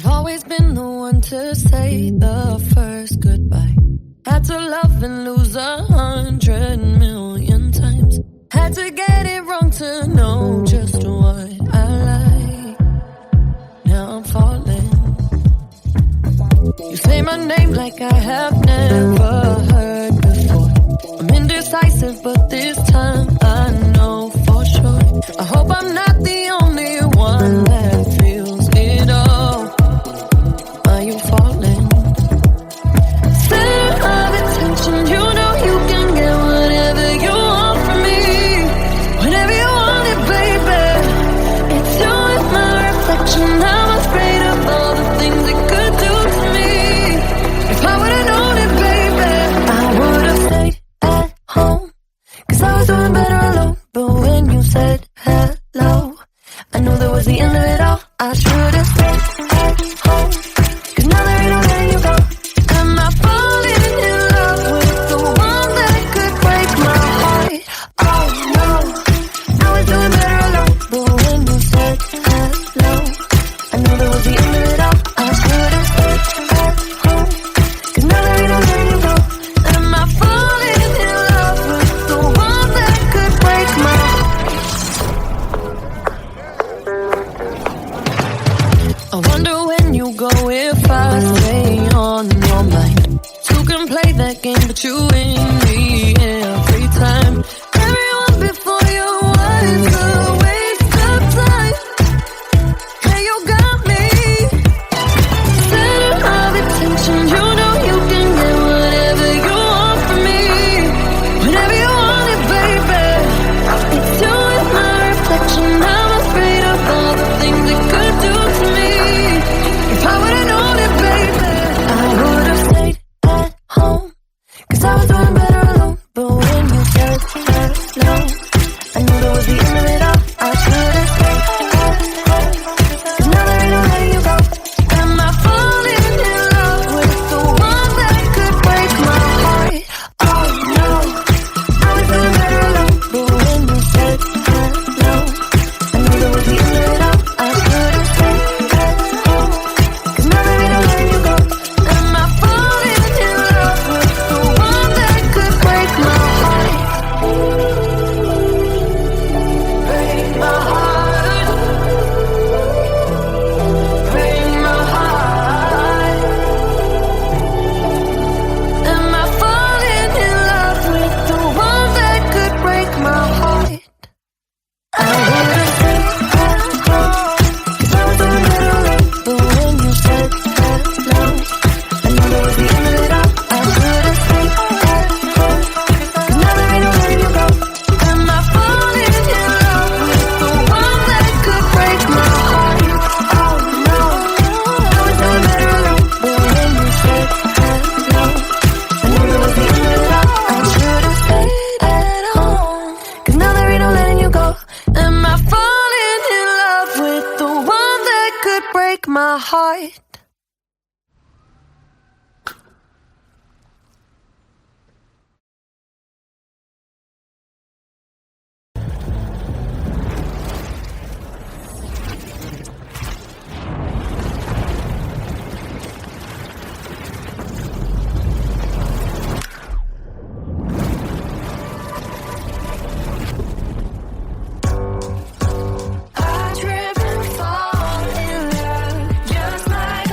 I've always been the one to say the first goodbye. Had to love and lose 100 million times. Had to get it wrong to know just what I like. Now I'm falling. You say my name like I have never heard before. I'm indecisive, but this time I know for sure. I hope I'm not the only one that feels it all. Are you falling? Center of attention, you know you can get whatever you want from me. Whenever you want it, baby. It's you and my reflection. I'm afraid of all the things it could do to me. If I would've known it, baby, I would've stayed at home. 'Cause I was doing better alone. But when you said hello, I knew that was the end of it all. I should've stayed at home. 'Cause now there ain't no letting you go. Am I falling in love with the one that could break my heart? Oh no, I was doing better alone. But when you said hello, I knew that was the end of it all. I should've stayed at home. 'Cause now there ain't no letting you go. Am I falling in love with the one that could break my heart? I wonder when you go if I stay on your mind. Two can play that game, but you win me every time. Everyone before you was a waste of time. Hey, you got me. Center of attention, you know you can get whatever you want from me. Whenever you want it, baby. It's you and my reflection. I'm afraid of all the things it could do to me. If I would've known it, baby, I would've stayed at home. 'Cause I was doing better alone. But when you said hello, I knew that was the end of it all. I should've stayed at home. 'Cause now there ain't no letting you go. Am I falling in love with the one that could break my heart? Oh no, I was doing better alone. But when you said hello, I knew that was the end of it all. I should've stayed at home. 'Cause now there ain't no letting you go. Am I falling in love with the one that could break my heart? Break my heart. Break my heart. Am I falling in love with the one that could break my heart? I would've stayed at home. 'Cause I was doing better alone. But when you said hello, I knew that was the end of it all. I should've stayed at home. 'Cause now there ain't no letting you go. Am I falling in love with the one that could break my heart? Oh no, I was doing better alone. But when you said hello, I knew that was the end of it all. I should've stayed at home. 'Cause now there ain't no letting you go. Am I falling in love with the one that could break my heart? I trip and fall in love just like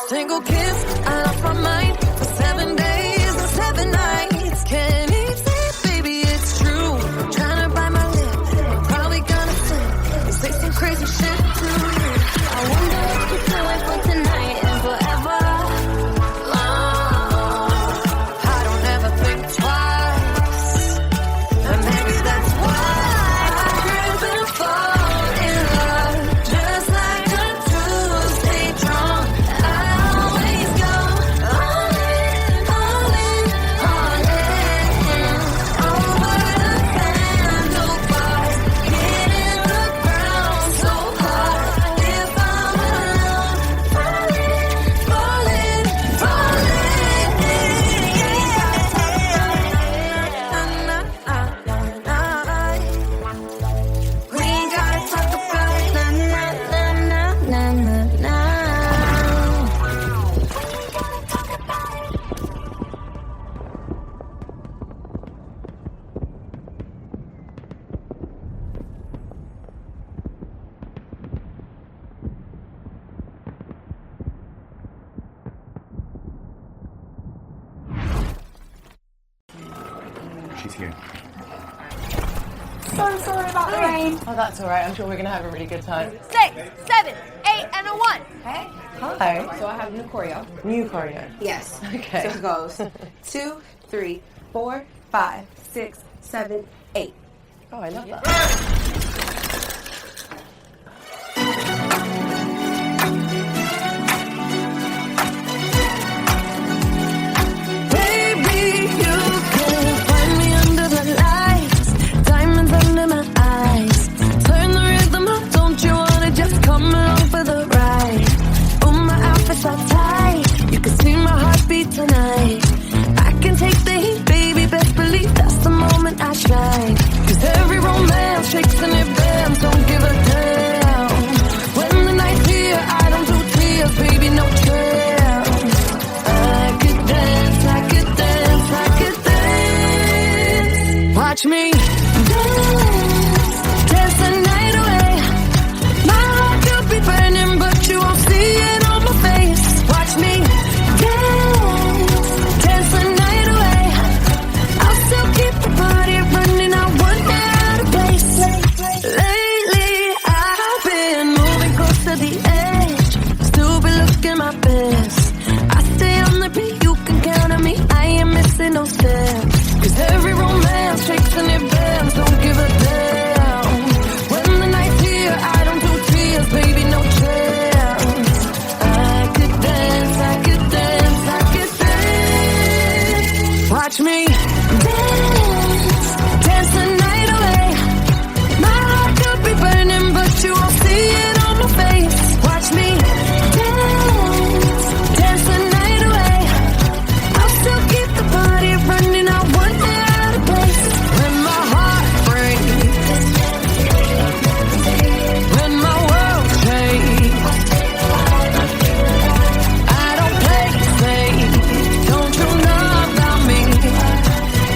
single kiss, I lost my mind for 7 days and 7 nights. Can't even say, baby, it's true. Trying to bite my lip, I'm probably gonna slip and say some crazy shit to you. I wonder if you're feeling for tonight and forever. I don't ever think twice, and maybe that's why I trip and fall in love. Just like a Tuesday drunk, I always go all in, all in, all in. Over the handlebars, hitting the ground so hard. If I'm alone, falling, falling, falling. We ain't gotta talk about it. Na na na na na na. She's here. So sorry about the rain. Oh, that's all right. I'm sure we're going to have a really good time. 6, 7, 8, and a 1. Hey. Hi. So I have new choreo. New choreo. Yes. Okay. So it goes 2, 3, 4, 5, 6, 7, 8. Oh, I love that. Baby, you can find me under the lights, diamonds under my eyes. Turn the rhythm up, don't you wanna just come along for the ride? Oh, my outfit's all tight, you can see my heartbeat tonight. I can take the heat, baby, best believe that's the moment I shine. 'Cause every romance shakes and it bends, don't give a damn. When the night's here, I don't do tears, baby, no chance. I could dance, I could dance, I could dance. Watch me dance, dance the night away. My heart could be burning, but you won't see it on my face. Watch me dance, dance the night away. I'll still keep the party running, I won't get out of place. Lately, I've been moving close to the edge, still be looking my best. I stay on the beat, you can count on me, I ain't missing no steps. 'Cause every romance shakes and it bends, don't give a damn. When the night's here, I don't do tears, baby, no chance. I could dance, I could dance, I could dance. Watch me dance, dance the night away. My heart could be burning, but you won't see it on my face. Watch me dance, dance the night away. I'll still keep the party running, I won't get out of place. When my heart breaks, when my world shakes, I don't play safe, don't you know about me?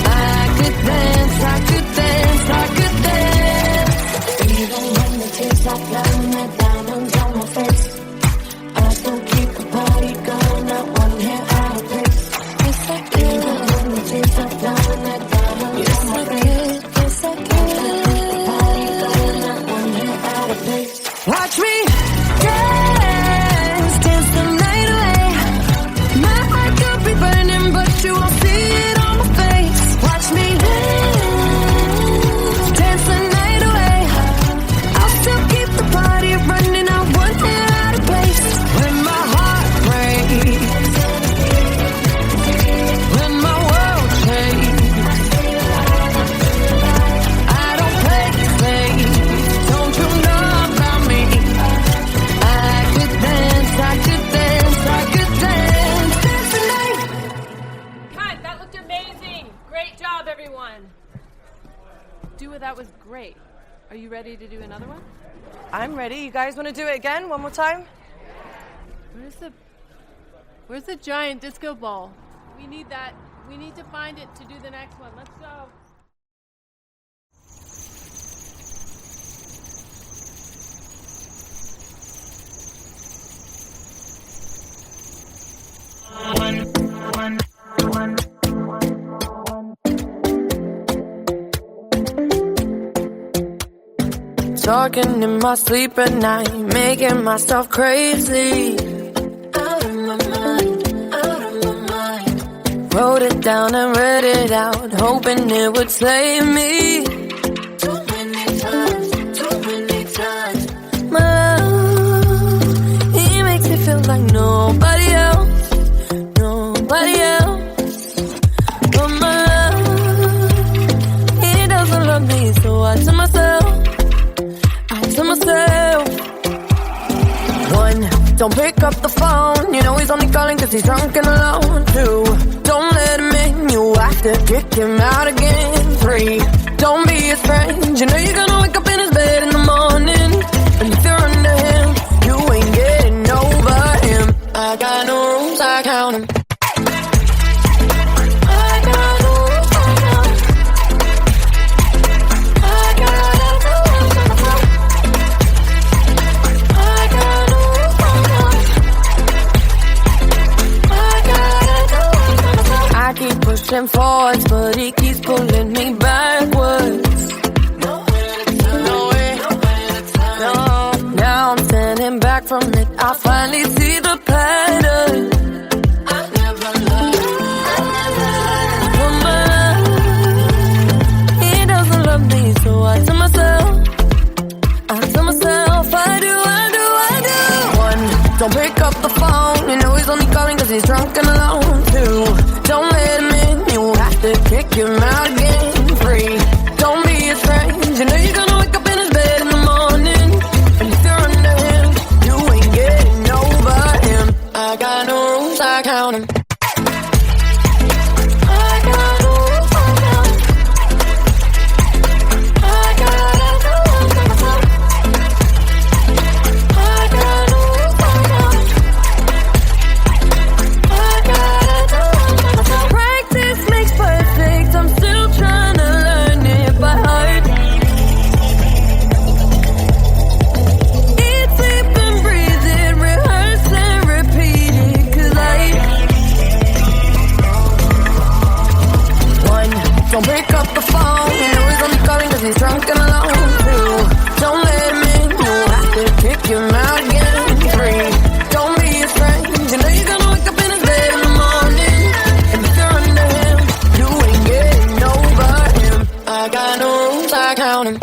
I could dance, I could dance, I could dance. Even when the tears stop down, the diamonds on my face, I still keep the party going, not one hair out of place. Yes, I can. Even when the tears stop down, the diamonds on my face, yes, I can. Keep the party going, not one hair out of place. Watch me dance, dance the night away. My heart could be burning, but you won't see it on my face. Watch me dance, dance the night away. I'll still keep the party running, I won't get out of place. When my heart breaks, when my world shakes, I don't play safe, don't you know about me? I could dance, I could dance, I could dance, dance the night. Cut! That looked amazing! Great job, everyone! Dua, that was great. Are you ready to do another one? I'm ready. You guys want to do it again? One more time? Where's the giant disco ball? We need that. We need to find it to do the next one. Let's go. Talking in my sleep at night, making myself crazy. Out of my mind, out of my mind. Wrote it down and read it out, hoping it would save me. Too many times. My love, he makes me feel like nobody else. But my love, he doesn't love me, so I tell myself. One, don't pick up the phone. You know he's only calling cause he's drunk and alone. Two, don't let him in. You have to kick him out again. Three, don't be his friend. You know you're gonna wake up in his bed in the morning. And if you're under him, you ain't getting over him. I got no rules, I count him. Pushing forwards, but he keeps pulling me backwards. No. Now I'm standing back from it. I finally see the pattern. I never loved. He doesn't love me, so I tell myself, I do. One, don't pick up the phone. You know he's only calling cause he's drunk and alone. Two, don't let him in. You have to kick him out again. Three, don't be his friend. You know you're gonna wake up in his bed in the morning. And if you're under him, you ain't getting over him. I got no rules, I count him. Don't pick up the phone. You know he's only calling cause he's drunk and alone. Two, don't let him in. You have to kick him out again. Three, don't be his friend. You know you're gonna wake up in his bed in the morning. And if you're under him, you ain't getting over him. I got no rules, I count him.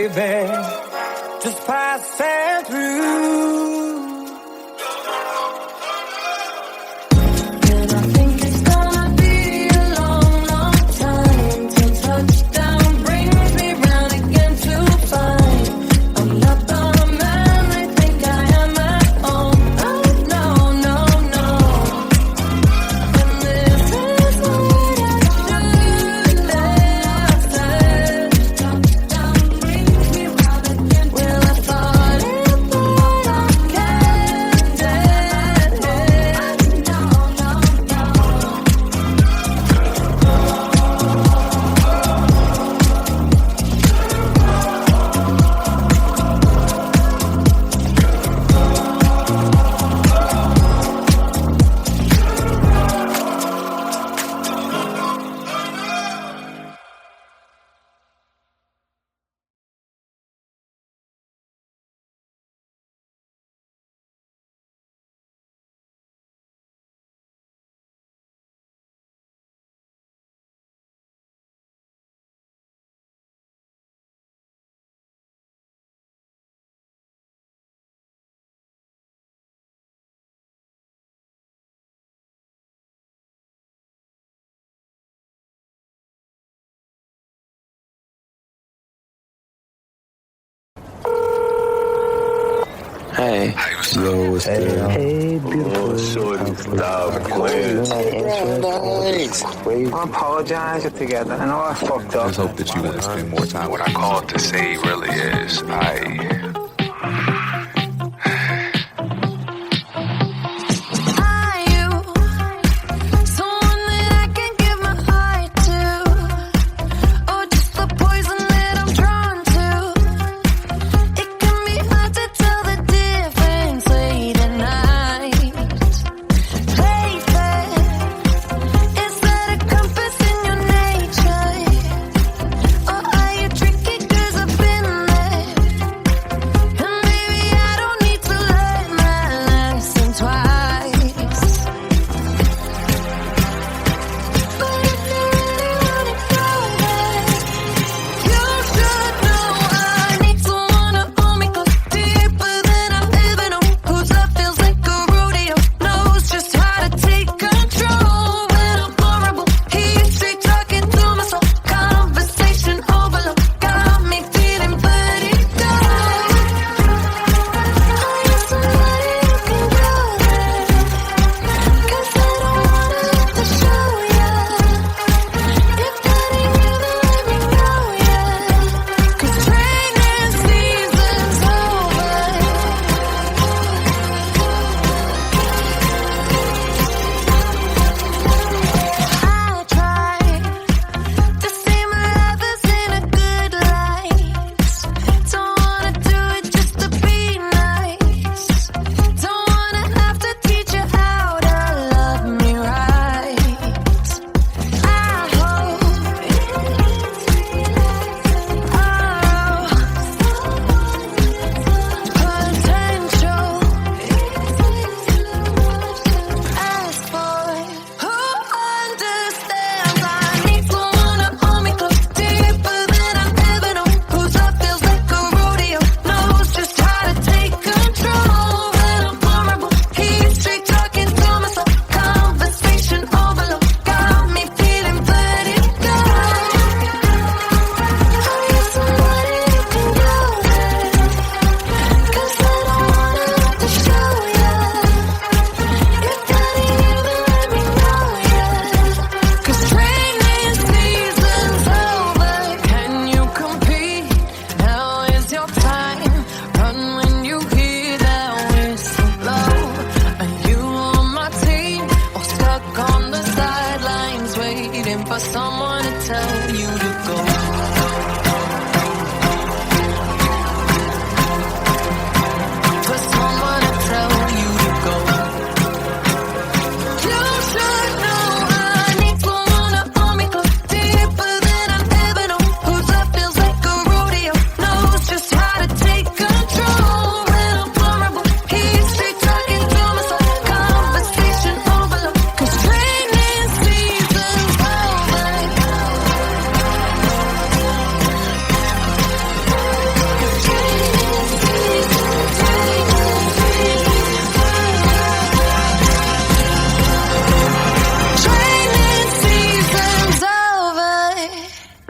baby, just passing through. And I think it's gonna be a long, long time till touchdown brings me round again to find I'm not the man they think I am at home. Oh no, no, no. And this is what I should have said. Touchdown brings me round again. Well, I thought it, but I can't. No, no, no. Hey. Yo, what's good? Hey, beautiful. Shorty, stop playing. I apologize together. I know I fucked up. Let's hope that you want to spend more time. What I called to say really is, Are you someone that I can give my heart to, or just the poison that I'm drawn to? It can be hard to tell the difference late at night. Lately, is that a compass in your nature, or are you tricky? 'Cause I've been there, and maybe I don't need to learn my lesson twice. But if you really wanna go there, you should know I need someone to hold me close, deeper than I've ever known. Whose love feels like a rodeo, knows just how to take control when I'm vulnerable. He's straight talking to my soul, conversation overload, got me feeling pretty down. Are you somebody who can go there? 'Cause I don't wanna have to show ya. If that ain't you, then let me know, yeah. 'Cause training season's over. I try to see my lovers in a good light. Don't wanna do it just to be nice. Don't wanna have to teach you how to love me right. I hope potential. Ask for who understands. I need someone to hold me close, deeper than I've ever known. Whose love feels like a rodeo, knows just how to take control when I'm vulnerable. He's straight talking to my soul, conversation overload, got me feeling pretty down. Are you somebody who can go there? 'Cause I don't wanna have to show ya. If that ain't you, then let me know, yeah. 'Cause training season's over. Can you compete? Now is your time. Run when you hear that whistle blow. Are you on my team, or stuck on the sidelines waiting for someone to tell you to go? For someone to tell you to go. You should know I need someone to hold me close, deeper than I've ever known. Whose love feels like a rodeo, knows just how to take control when I'm vulnerable. He's straight talking to my soul, conversation overload. 'Cause training season's over.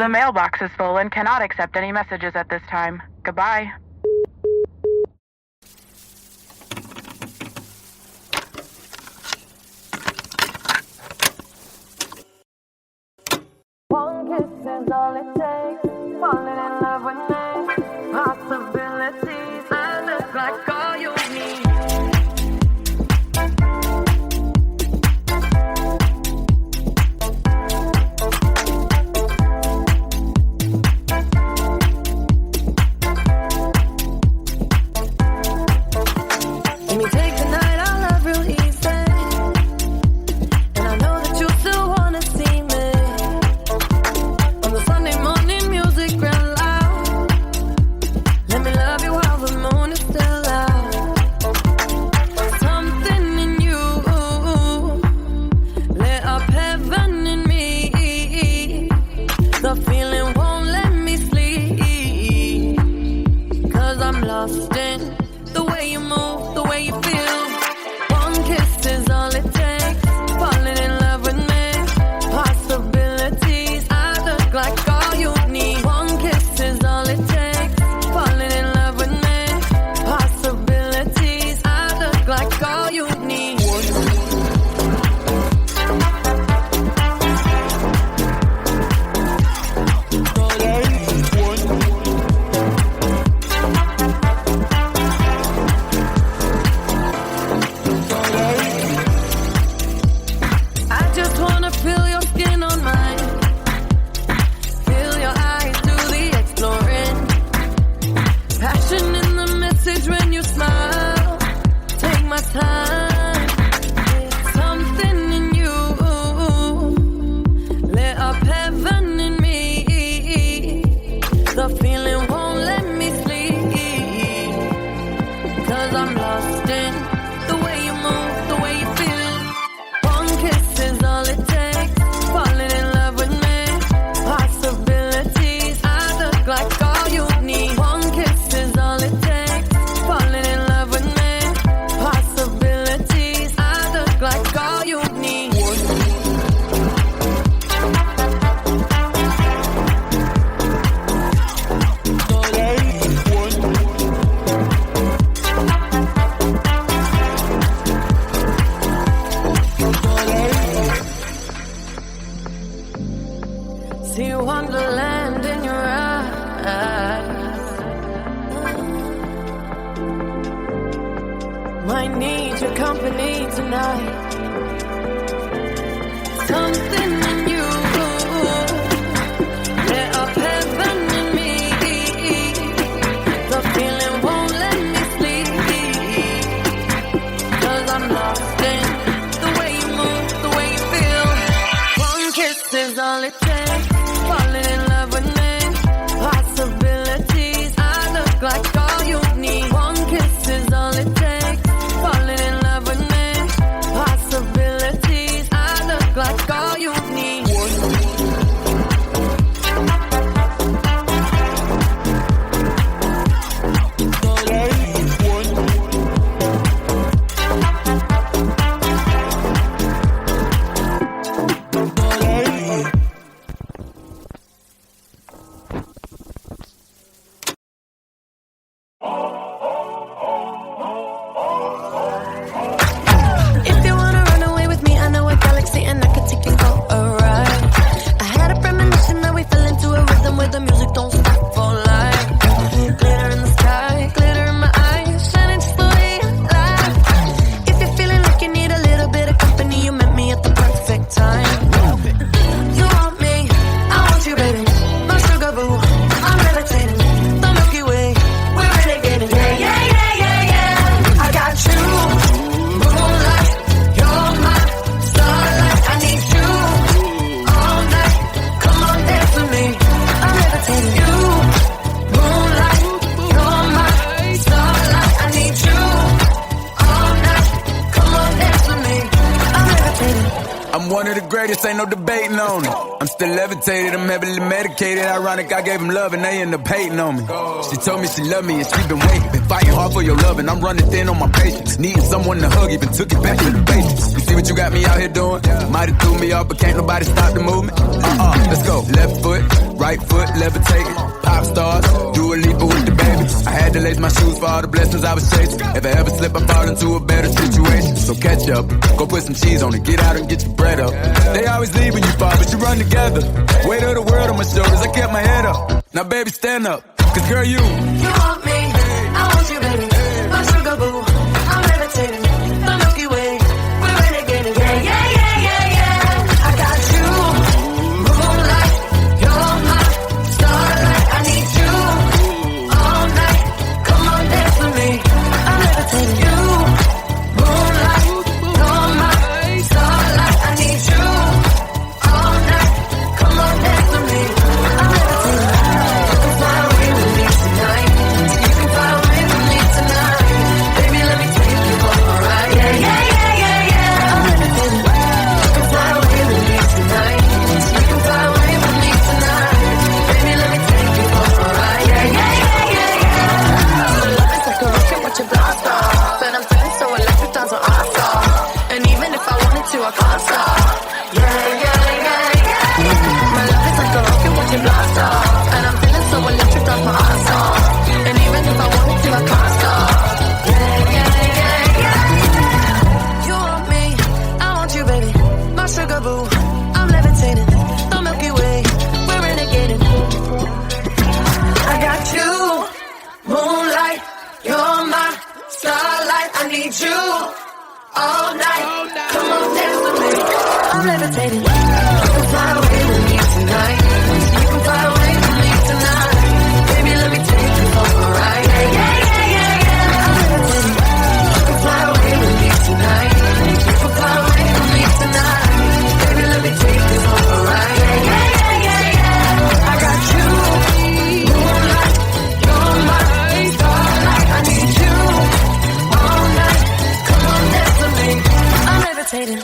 The mailbox is full and cannot accept any messages at this time. Goodbye. One kiss is all it takes. Falling in love with me. Possibilities. I look like all you need. Let me take the night, I love real easy. And I know that you still wanna see me. On the Sunday morning, music real loud. Let me love you while the moon is still out. Something in you lit up heaven in me. The feeling won't let me sleep. 'Cause I'm lost in the way you move, the way you feel. One kiss is all it takes. Falling in love with me. Possibilities. I look like all you need. One kiss is all it takes. Falling in love with me. Possibilities. I look like all you need. I just wanna feel your skin on mine. Feel your eyes do the exploring. Passion in the message when you smile. Take my time. It's something in you lit up heaven in me. The feeling won't let me sleep. 'Cause I'm lost in the way you move, the way you feel. One kiss is all it takes. Falling in love with me. Possibilities. I look like all you need. One kiss is all it takes. Falling in love with me. Possibilities. I look like all you need. See wonderland in your eyes. Might need your company tonight. Something in you lit up heaven in me. The feeling won't let me sleep. 'Cause I'm lost in the way you move, the way you feel. One kiss is all it takes. Falling in love with me. Possibilities. I look like all you need. One kiss is all it takes. Falling in love with me. Possibilities. I look like all you need. If you wanna run away with me, I know a galaxy and I can take you for a ride. I had a premonition that we fell into a rhythm where the music don't stop for life. Glitter in the sky, glitter in my eyes, shining just the way I like. If you're feeling like you need a little bit of company, you met me at the perfect time. You want me, I want you, baby. My sugar boo, I'm levitating. The Milky Way, we're renegading. Yeah, yeah, yeah, yeah, yeah. I got you. Moonlight, you're my starlight. I need you all night. Come on, dance with me. I'm levitating. You, moonlight, you're my starlight. I need you all night. Come on, dance with me. I'm levitating. I'm one of the greatest, ain't no debating on it. I'm still levitated, I'm heavily medicated. Ironic, I gave them love and they end up hating on me. She told me she loved me and she been waiting. Been fighting hard for your love and I'm running thin on my patience. Needing someone to hug, even took it back to the basics. You see what you got me out here doing? Might have threw me off, but can't nobody stop the movement. Let's go. Left foot, right foot levitating. Pop stars, Dua Lipa with the baby. I had to lace my shoes for all the blessings I was chasing. If I ever slip, I fall into a better situation. So catch up, go put some cheese on it, get out and get your bread up. They always leave when you fall, but you run together. Weight of the world on my shoulders, I kept my head up. Now baby, stand up, cause girl, you want me, I want you, baby. My sugar boo, I'm levitating. The Milky Way, we're renegading. Yeah, yeah, yeah, yeah, yeah. I got you, moonlight, you're my starlight. I need you all night. Come on, dance with me. I'm levitating. You, moonlight, you're my starlight. I need you all night. Come on, dance with me. I'm levitating. You can fly away with me tonight. You can fly away with me tonight. Baby, let me take you for a ride. Yeah, yeah, yeah, yeah, yeah. I'm levitating. You can fly away with me tonight. You can fly away with me tonight. Baby, let me take you for a ride. Yeah, yeah, yeah, yeah, yeah. Love is like a rocket, watch it blast off. And I'm feeling so electric, dance on our stop. And even if I wanted to, I can't stop. Yeah, yeah, yeah, yeah. My love is like a rocket, watch it blast off. And I'm feeling so electric, dance my ass off. And even if I wanted to, I can't stop. Yeah, yeah, yeah, yeah. You want me, I want you, baby. My sugar boo, I'm levitating. The Milky Way, we're renegading. I got you, moonlight, you're my starlight. I need you all night. Come on, dance with me. I'm levitating. You can fly away with me tonight. You can fly away with me tonight. Baby, let me take you for a ride. Yeah, yeah, yeah, yeah, yeah. I'm levitating. You can fly away with me tonight. You can fly away with me tonight. Baby, let me take you for a ride. Yeah, yeah, yeah, yeah, yeah. I got you, moonlight, you're my starlight. I need you all night. Come on, dance with me. I'm levitating.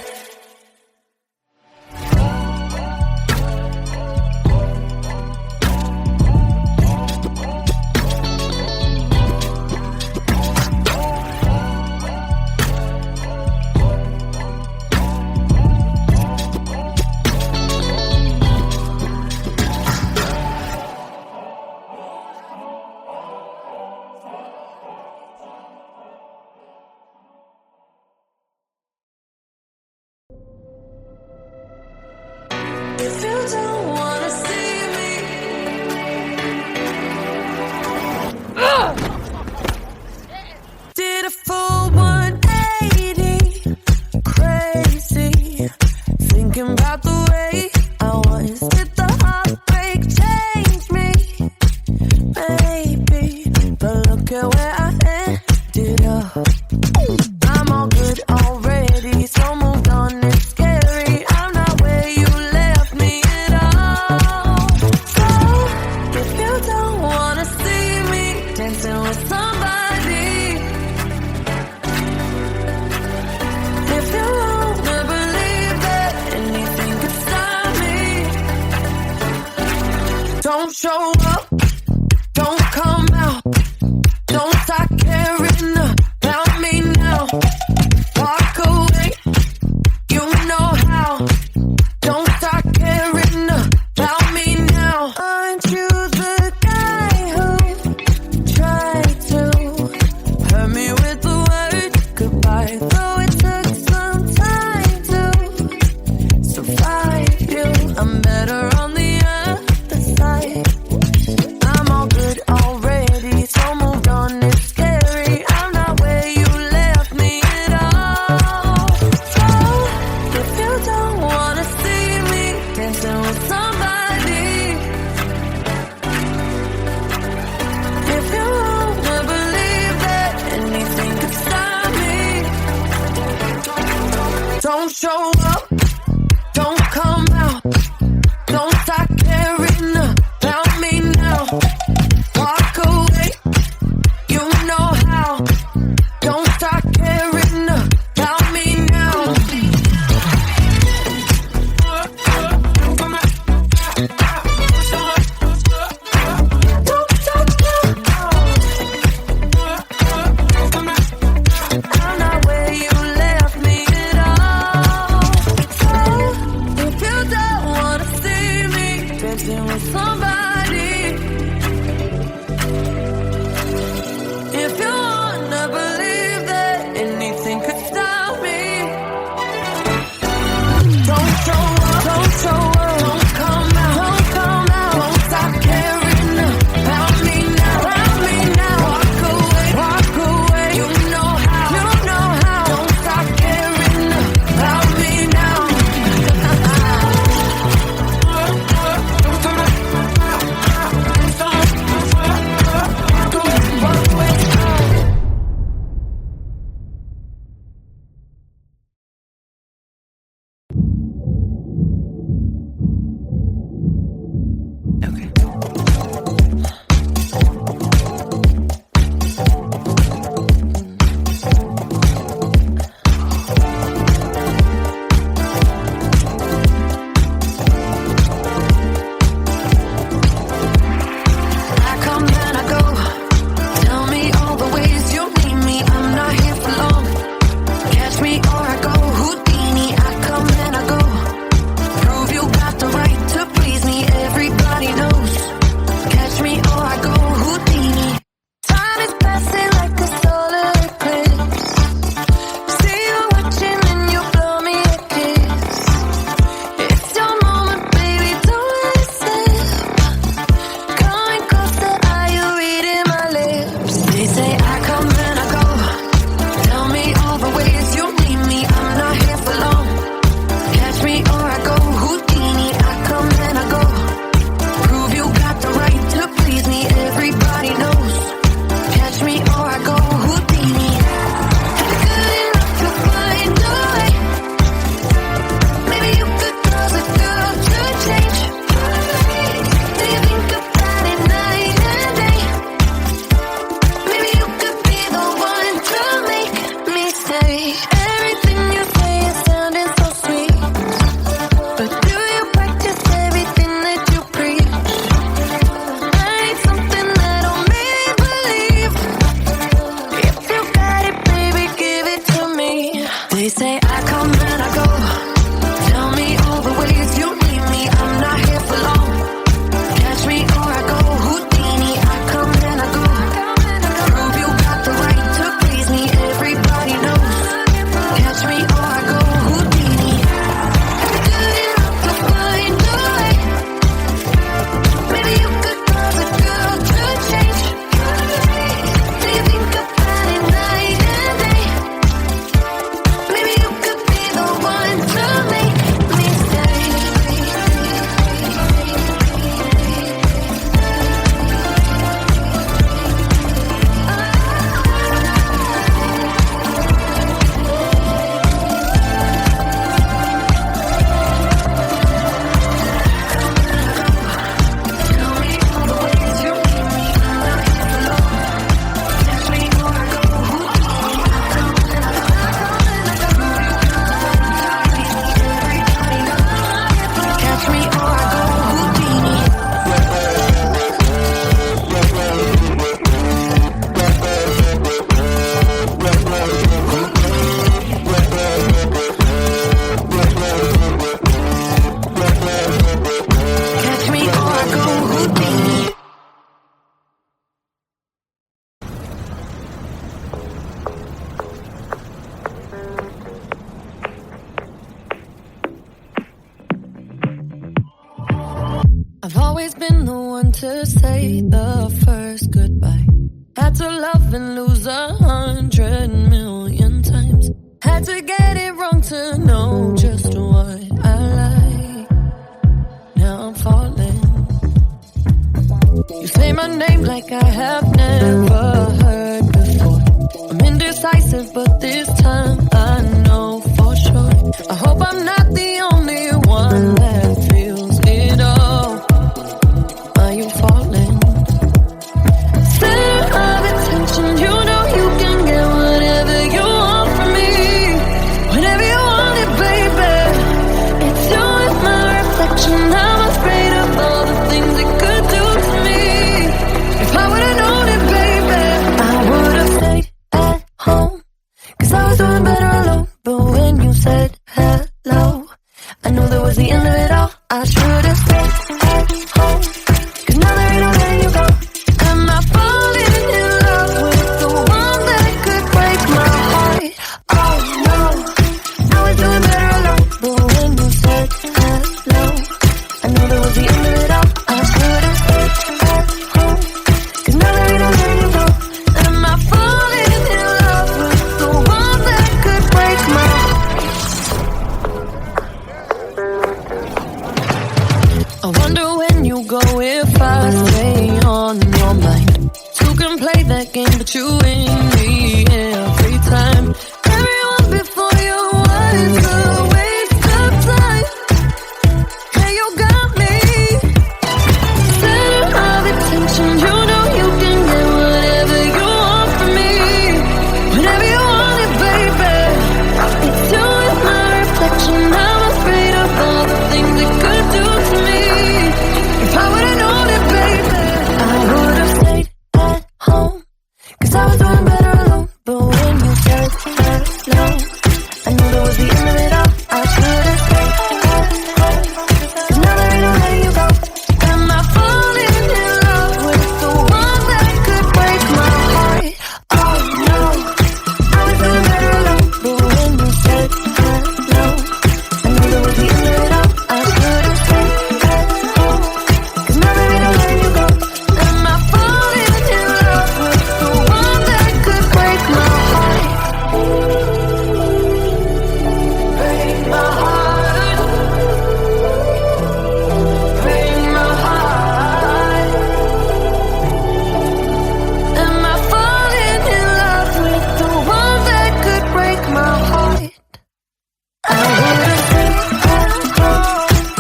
If you don't wanna see me, did a full 180, crazy, thinking about the way I was. Did the heartbreak change me? Maybe, but look at where I ended up. I'm all good already, so moved on. It's scary. I'm not where you left me at all. So if you don't wanna see me dancing with somebody, if you wanna believe that anything could stop me, don't show up, don't come out, don't start caring about me now. Walk away, you know how. Don't start caring about me now. Aren't you the guy who tried to hurt me with the word goodbye? Though it took some time to survive you, I'm better on the other side. I'm all good already, so moved on. It's scary. I'm not where you left me at all. So if you don't wanna see me dancing with somebody, if you wanna believe that anything could stop me, don't show up, don't come out, don't start caring about me now. Walk away, you know how. Don't start caring about me now. Don't start caring. I'm not where you left me at all. dancing with somebody. If you wanna believe that anything could stop me, don't show up, don't show up, don't come out, don't come out, won't stop caring about me now, walk away, you know how, don't stop caring about me now. I've always been the one to say the first goodbye. Had to love and lose 100 million times. Had to get it wrong to know just what I like. Now I'm falling. You say my name like I have never heard before. I'm indecisive, but this time I know for sure. I hope I'm not the only one that feels it all. Are you falling? Center of attention, you know you can get whatever you want from me. Whenever you want it, baby. It's you and my reflection. I'm afraid of all the things it could do to me. If I would've known it, baby, I would've stayed at home. 'Cause I was doing better alone. But when you said hello, was the end of it all, I should've stayed at home. 'Cause now that we don't let you go, am I falling in love with the one that could break my heart? I wonder when you go if I stay on your mind. You can play that game, but you win me every time. Everyone before you was a waste of time. Hey, you got me. Center of attention, you know you can get whatever you want from me. Whenever you want it, baby. It's you and my reflection. I'm afraid of all the things it could do to me. If I would've known it, baby, I would've stayed at home. 'Cause I was doing better alone. But when you said hello, I knew that was the end of it all. I should've stayed at home. 'Cause now that I don't let you go, am I falling in love with the one that could break my heart? Oh no, I was doing better alone. But when you said hello, I knew that was the end of it all. I should've stayed at home. 'Cause now that I don't let you go, am I falling in love with the one that could break my heart? Break my heart. Break my heart. Am I falling in love with the one that could break my heart? I would've stayed at home.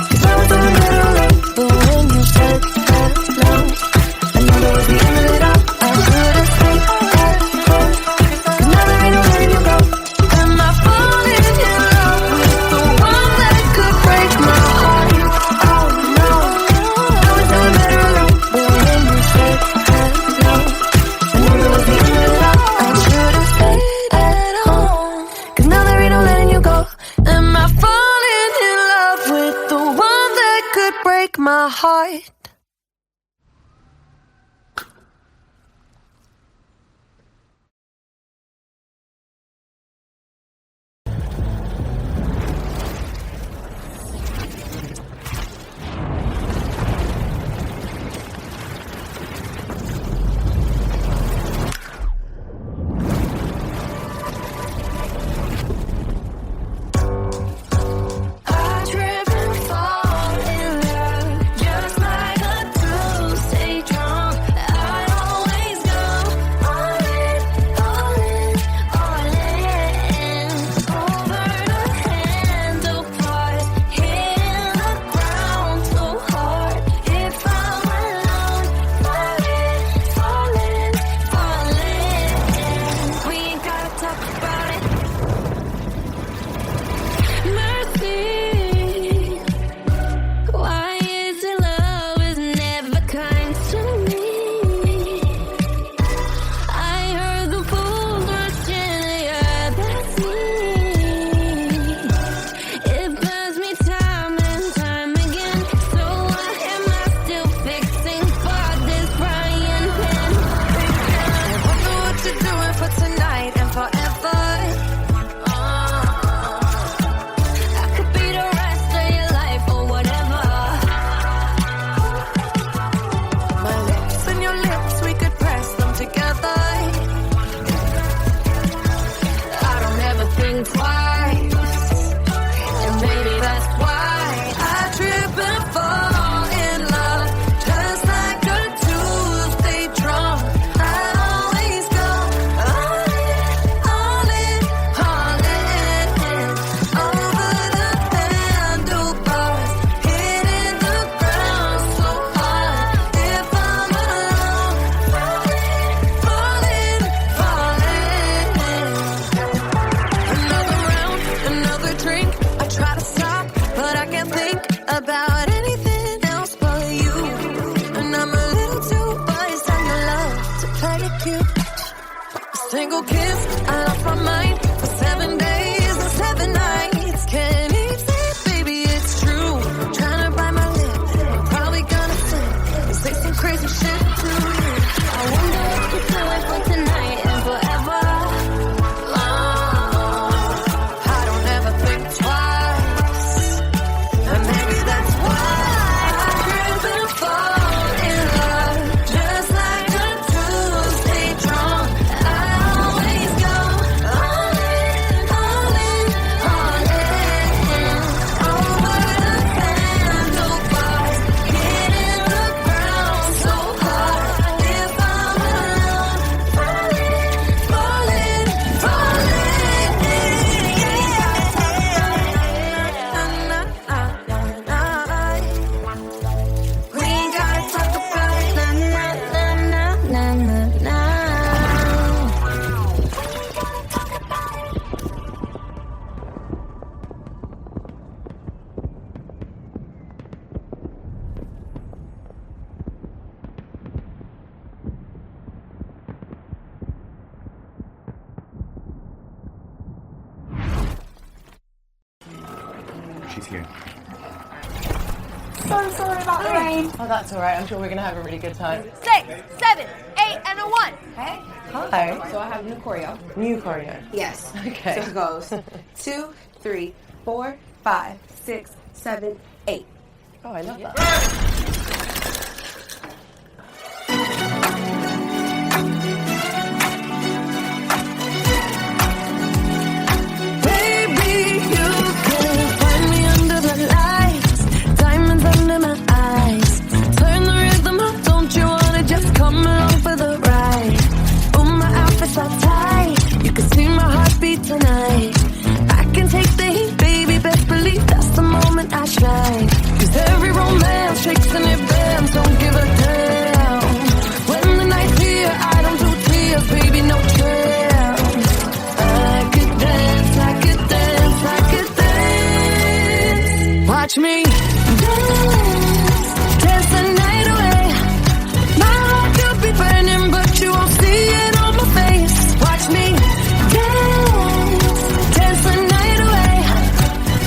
'Cause I was doing better alone. But when you said hello, I knew that was the end of it all. I should've stayed at home. 'Cause now that I don't let you go, am I falling in love with the one that could break my heart? Oh no, I was doing better alone. But when you said hello, I knew that was the end of it all. I should've stayed at home. 'Cause now that we don't let you go, am I falling in love with the one that could break my heart? I trip and fall in love, just like a true stay drunk. I always go all in, all in, all in. Over the handlebars, hitting the ground so hard. If I'm alone, falling, falling, falling. We ain't gotta talk about it. Mercy, why is it love is never kind to me? I heard the fools rush in the air, that's me. It burns me time and time again. So why am I still fixing for this frying pan? I wonder what you're doing for tonight and forever. I could be the rest of your life or whatever. My lips and your lips, we could press them together. I don't ever think twice, and maybe that's why I trip and fall in love, just like a Tuesday drunk. I always go all in, all in, all in. Over the handlebars, hitting the ground so hard. If I'm alone, falling, falling, falling. Another round, another drink. I try to stop, but I can't think about anything else but you. And I'm a little too biased and I love to play it cute. A single kiss, I lost my mind for 7 days and 7 nights. Can't even say it, baby, it's true. Trying to bite my lip, I'm probably gonna slip and say some crazy shit to you. I wonder what you're doing for tonight and forever. I don't ever think twice, and maybe that's why I you. So sorry about the rain. Oh, that's all right. I'm sure we're going to have a really good time. 6, 7, 8, and a 1. Hey. Hi. So I have new choreo. New choreo. Yes. Okay. So it goes 2, 3, 4, 5, 6, 7, 8. Oh, I love that. Tonight, I can take the heat, baby. Best believe that's the moment I shine. 'Cause every romance shakes and it bends, don't give a damn. When the night's here, I don't do tears, baby, no chance. I could dance, I could dance, I could dance. Watch me dance, dance the night away. My heart could be burning, but you won't see it on my face. Watch me dance, dance the night away.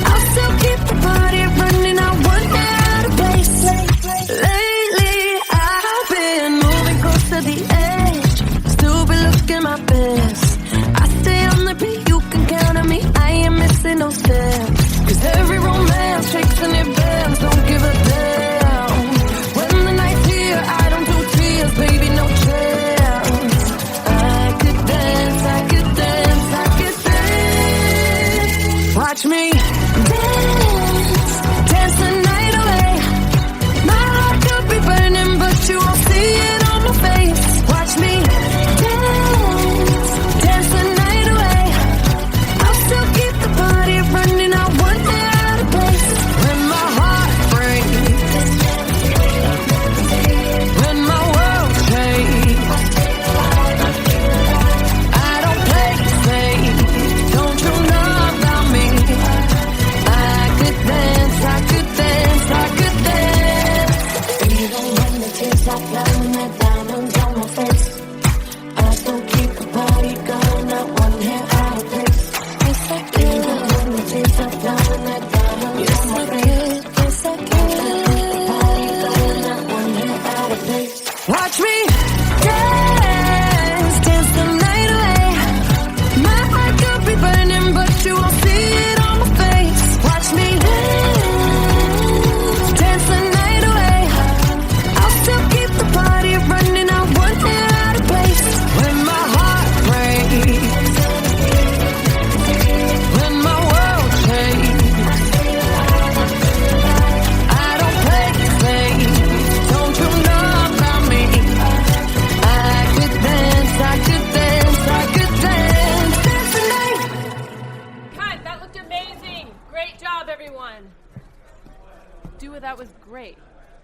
I'll still keep the party running, I won't get out of place. Lately I've been moving close to the edge, still be looking my best. I stay on the beat, you can count on me, I ain't missing no steps. 'Cause every romance shakes and it bends, don't give a damn. When the night's here, I don't do tears, baby, no chance. I could dance, I could dance, I could dance. Watch me dance, dance the night away. My heart could be burning, but you won't see it on my face. Watch me dance, dance the night away. I'll still keep the party running, I won't get out of place. When my heart breaks, when my world shakes, I don't play safe, don't you know about me? I could dance, I could dance, I could dance. Even when the tears stop flowing, the diamonds on my face, I still keep the party going, not one hair out of place. Yes, I can. Even when the tears stop flowing, the diamonds on my face, yes, I can. Keep the party going, not one hair out of place. Watch me dance, dance the night away. My heart could be burning, but you won't see it on my face. Watch me dance, dance the night away. I'll still keep the party running, I won't get out of place. When my heart breaks, when my world shakes, I don't play safe, don't you know about me? I could dance, I could dance, I could dance, dance the night. Cut! That looked amazing! Great job, everyone! Dua, that was great.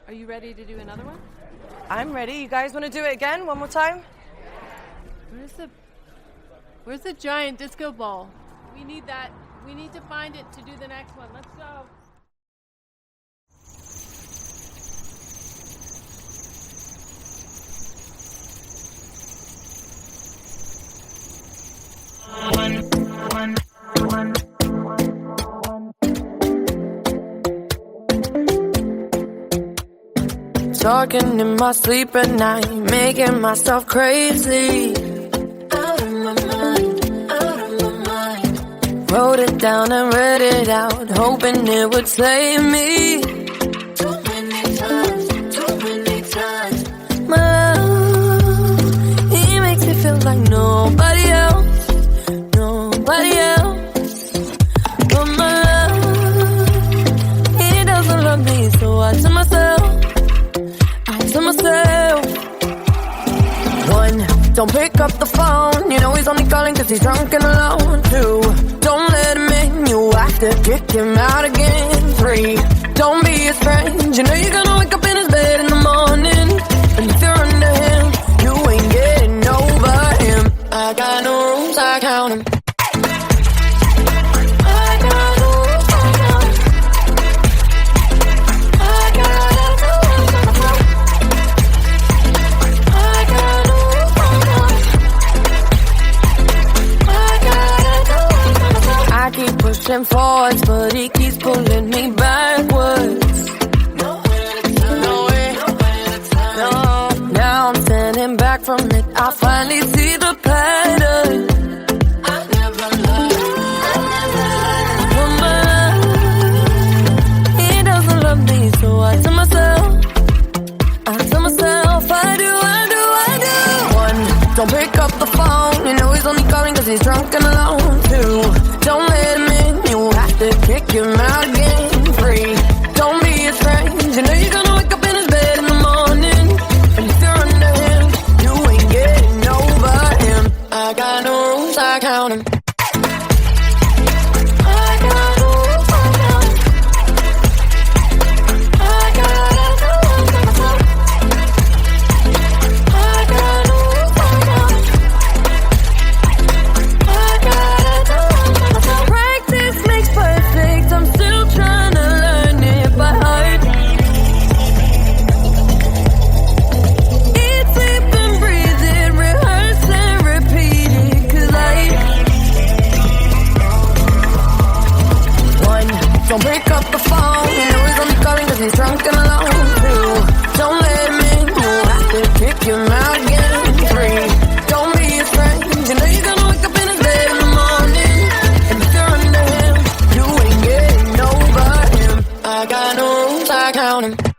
Are you ready to do another one? I'm ready. You guys want to do it again? One more time? Where's the giant disco ball? We need that. We need to find it to do the next one. Let's go. Talking in my sleep at night, making myself crazy. Out of my mind, out of my mind. Wrote it down and read it out, hoping it would save me. Too many times. My love, he makes me feel like nobody else, nobody else. But my love, he doesn't love me, so I tell myself, one, don't pick up the phone, you know he's only calling 'cause he's drunk and alone. Two, don't let him in, you have to kick him out again. Three, don't be his friend, you know you're gonna wake up in his bed in the morning. And if you're under him, you ain't getting over him. I got no rules, I count him. Pushing forwards, but he keeps pulling me from it, I finally see the pattern. I never loved. He doesn't love me, so I tell myself, I do. One, don't pick up the phone, you know he's only calling cause he's drunk and alone. Two, don't let him in, you have to kick him out again. Three, don't be his friend, you know you're gonna wake up in his bed in the morning. And if you're under him, you ain't getting over him. I got no rules, I count him. Don't pick up the phone, you know he's only calling cause he's drunk and alone. Two, don't let him in, you have to kick him out again. Three, don't be his friend, you know you're gonna wake up in his bed in the morning. And if you're under him, you ain't getting over him. I got no rules, I count him.